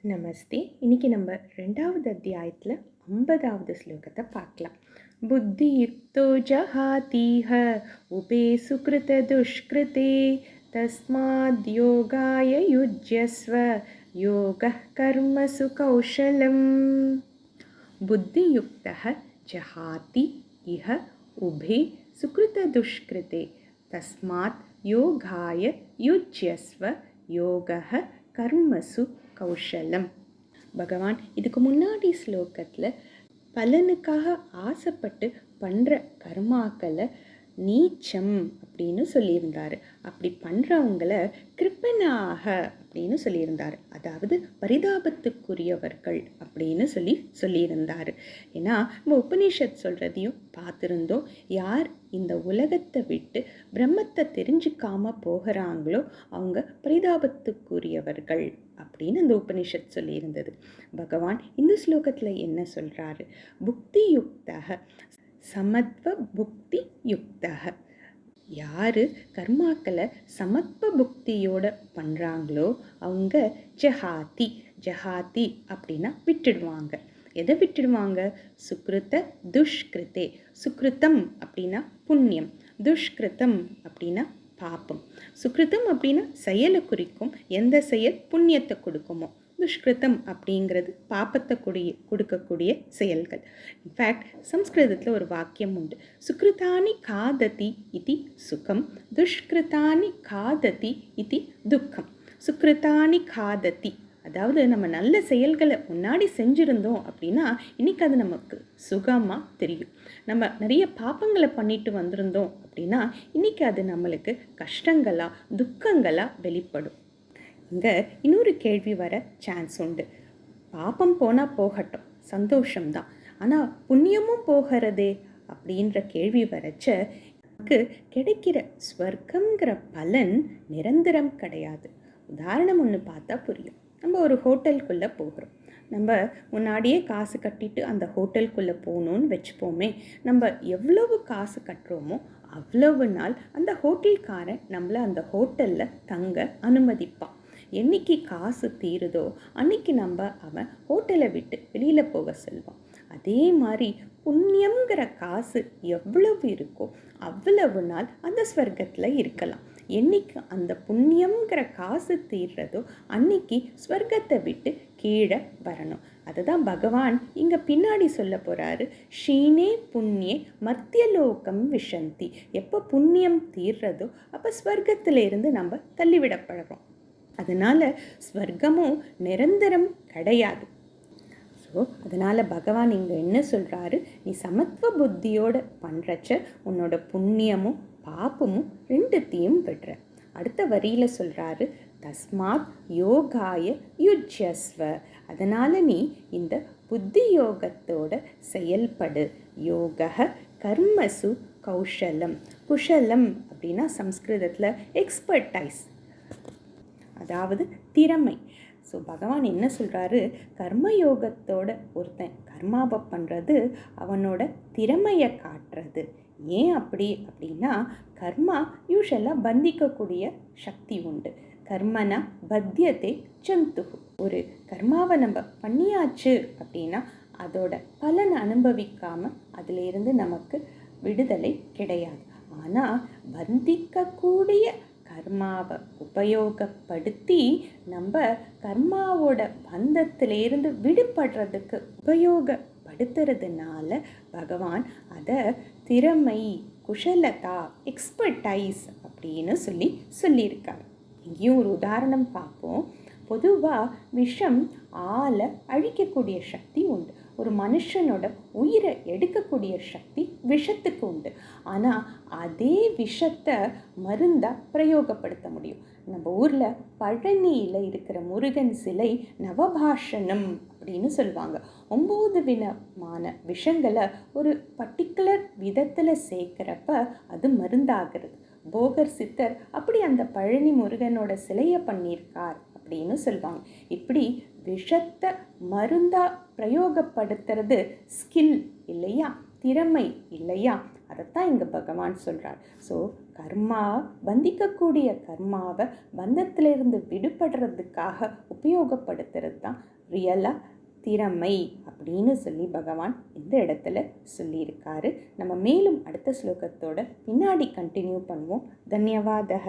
நமஸ்தே. இன்னைக்கு நம்ம 2வது அத்தியாயத்தில் 50வது ஸ்லோகத்தை பார்க்கலாம். புத்தி யுக்தோ ஜஹாதீஹ உபே சுக்ருத துஷ்கிருதே தஸ்மாத் யோகாய யுஜ்யஸ்வ யோகः கர்மசு கௌஷலம். புத்தி யுக்தः ஜஹாதி இஹ உபே சுக்ருத துஷ்கிருதே தஸ்மாத் யோகாய யுஜ்யஸ்வ யோகः கர்மசு கௌஷலம். பகவான் இதுக்கு முன்னாடி ஸ்லோகத்தில் பலனுக்காக ஆசைப்பட்டு பண்ணுற கர்மாக்களை நீச்சம் அப்படின்னு சொல்லியிருந்தார். அப்படி பண்ணுறவங்கள கிருப்பனாக அப்படின்னு சொல்லியிருந்தார், அதாவது பரிதாபத்துக்குரியவர்கள் அப்படின்னு சொல்லியிருந்தார். ஏன்னா நம்ம உபனிஷத் சொல்கிறதையும் பார்த்துருந்தோம். யார் இந்த உலகத்தை விட்டு பிரம்மத்தை தெரிஞ்சுக்காம போகிறாங்களோ அவங்க பரிதாபத்துக்குரியவர்கள் அப்படின்னு அந்த உபனிஷத் சொல்லியிருந்தது. பகவான் இந்த ஸ்லோகத்தில் என்ன சொல்கிறாரு? புக்தி யுக்தக சமத்வ புக்தி யுக்தக. யார் கர்மாக்களை சமத்வ புக்தியோட பண்ணுறாங்களோ அவங்க ஜஹாதி அப்படின்னா விட்டுடுவாங்க. எதை விட்டுடுவாங்க? சுக்ருத துஷ்கிருதே. சுக்ருத்தம் அப்படின்னா புண்ணியம், துஷ்கிருத்தம் அப்படின்னா பாப்பம். சுக்ருத்தம் அப்படின்னா செயலை குறிக்கும். எந்த செயல் புண்ணியத்தை கொடுக்குமோ, துஷ்கிருத்தம் அப்படிங்கிறது பாப்பத்தை கொடுக்கக்கூடிய செயல்கள். இன்ஃபேக்ட் சம்ஸ்கிருதத்தில் ஒரு வாக்கியம் உண்டு, சுக்ருதானி காததி இதி சுகம், துஷ்கிருதானி காததி இதி துக்கம். சுக்ருதானி காததி அதாவது நம்ம நல்ல செயல்களை முன்னாடி செஞ்சுருந்தோம் அப்படின்னா இன்றைக்கி அது நமக்கு சுகமாக தெரியும். நம்ம நிறைய பாப்பங்களை பண்ணிட்டு வந்திருந்தோம் அப்படின்னா இன்றைக்கி அது நம்மளுக்கு கஷ்டங்களாக துக்கங்களாக வெளிப்படும். இங்கே இன்னொரு கேள்வி வர சான்ஸ் உண்டு. பாப்பம் போனால் போகட்டும், சந்தோஷம்தான், ஆனால் புண்ணியமும் போகிறதே அப்படின்ற கேள்வி வரச்ச நமக்கு கிடைக்கிற ஸ்வர்க்கங்கிற பலன் நிரந்தரம் கிடையாது. உதாரணம் ஒன்று பார்த்தா புரியும். நம்ம ஒரு ஹோட்டலுக்குள்ளே போகிறோம். நம்ம முன்னாடியே காசு கட்டிட்டு அந்த ஹோட்டலுக்குள்ளே போகணுன்னு வச்சுப்போமே. நம்ம எவ்வளவு காசு கட்டுறோமோ அவ்வளவு நாள் அந்த ஹோட்டல்காரன் நம்மளை அந்த ஹோட்டலில் தங்க அனுமதிப்பான். என்னைக்கு காசு தீருதோ அன்னைக்கு அவன் ஹோட்டலை விட்டு வெளியில் போக சொல்வான். அதே மாதிரி புண்ணியங்கிற காசு எவ்வளவு இருக்கோ அவ்வளவு நாள் அந்த ஸ்வர்க்கத்தில் இருக்கலாம். என்னைக்கு அந்த புண்ணியங்கிற காசு தீர்றதோ அன்னைக்கு ஸ்வர்க்கத்தை விட்டு கீழே வரணும். அதுதான் பகவான் இங்கே பின்னாடி சொல்ல போகிறாரு. ஷீனே புண்ணியே மத்தியலோகம் விஷந்தி. எப்போ புண்ணியம் தீர்றதோ அப்போ ஸ்வர்க்கத்திலிருந்து நம்ம தள்ளிவிடப்படுறோம். அதனால் ஸ்வர்க்கமும் நிரந்தரம் கிடையாது. ஸோ அதனால் பகவான் இங்கே என்ன சொல்கிறாரு? நீ சமத்துவ புத்தியோடு பண்ணுறச்ச உன்னோட புண்ணியமும் பாப்பமும் ரெண்டுத்தையும் விடுற. அடுத்த வரியில் சொல்கிறாரு, தஸ்மாத் யோகாய யுஜ்யஸ்வ. அதனால் நீ இந்த புத்தி யோகத்தோட செயல்படு. யோக கர்மசு கௌஷலம். குஷலம் அப்படின்னா சம்ஸ்கிருதத்தில் எக்ஸ்பர்டைஸ், அதாவது திறமை. ஸோ பகவான் என்ன சொல்கிறாரு? கர்மயோகத்தோட ஒருத்தன் கர்மாவை பண்ணுறது அவனோட திறமையை காட்டுறது. ஏன் அப்படின்னா கர்மா யூஷுவலாக பந்திக்கக்கூடிய சக்தி உண்டு. கர்மனா பத்தியத்தை ஜந்து. ஒரு கர்மாவை நம்ம பண்ணியாச்சு அப்படின்னா அதோட பலன் அனுபவிக்காமல் அதிலிருந்து நமக்கு விடுதலை கிடையாது. ஆனால் பந்திக்கக்கூடிய கர்மாவை உபயோகப்படுத்தி நம்ம கர்மாவோட பந்தத்திலேருந்து விடுபடுறதுக்கு உபயோகப்படுத்துறதுனால பகவான் அதை திறமை, குஷலதா, எக்ஸ்பர்டைஸ் அப்படின்னு சொல்லியிருக்காரு. இங்கேயும் ஒரு உதாரணம் பார்ப்போம். பொதுவாக விஷம் ஆளை அழிக்கக்கூடிய சக்தி உண்டு. ஒரு மனுஷனோட உயிரை எடுக்கக்கூடிய சக்தி விஷத்துக்கு உண்டு. ஆனால் அதே விஷத்தை மருந்தாக பிரயோகப்படுத்த முடியும். நம்ம ஊரில் பழனியில் இருக்கிற முருகன் சிலை நவபாஷணம் அப்படின்னு சொல்லுவாங்க. 9 விதமான விஷங்களை ஒரு பர்டிகுலர் விதத்தில் சேர்க்குறப்ப அது மருந்தாகிறது. போகர் சித்தர் அப்படி அந்த பழனி முருகனோட சிலையை பண்ணியிருக்கார் அப்படின்னு சொல்லுவாங்க. இப்படி விஷத்தை மருந்தா பிரயோகப்படுத்துறது ஸ்கில் இல்லையா, திறமை இல்லையா? அதைத்தான் இங்கே பகவான் சொல்கிறார். ஸோ கர்மா பந்திக்கக்கூடிய கர்மாவை பந்தத்திலிருந்து விடுபடுறதுக்காக உபயோகப்படுத்துறது தான் ரியலாக திறமை அப்படின்னு சொல்லி பகவான் இந்த இடத்துல சொல்லியிருக்காரு. நம்ம மேலும் அடுத்த ஸ்லோகத்தோட பின்னாடி கண்டினியூ பண்ணுவோம். தன்யவாதக.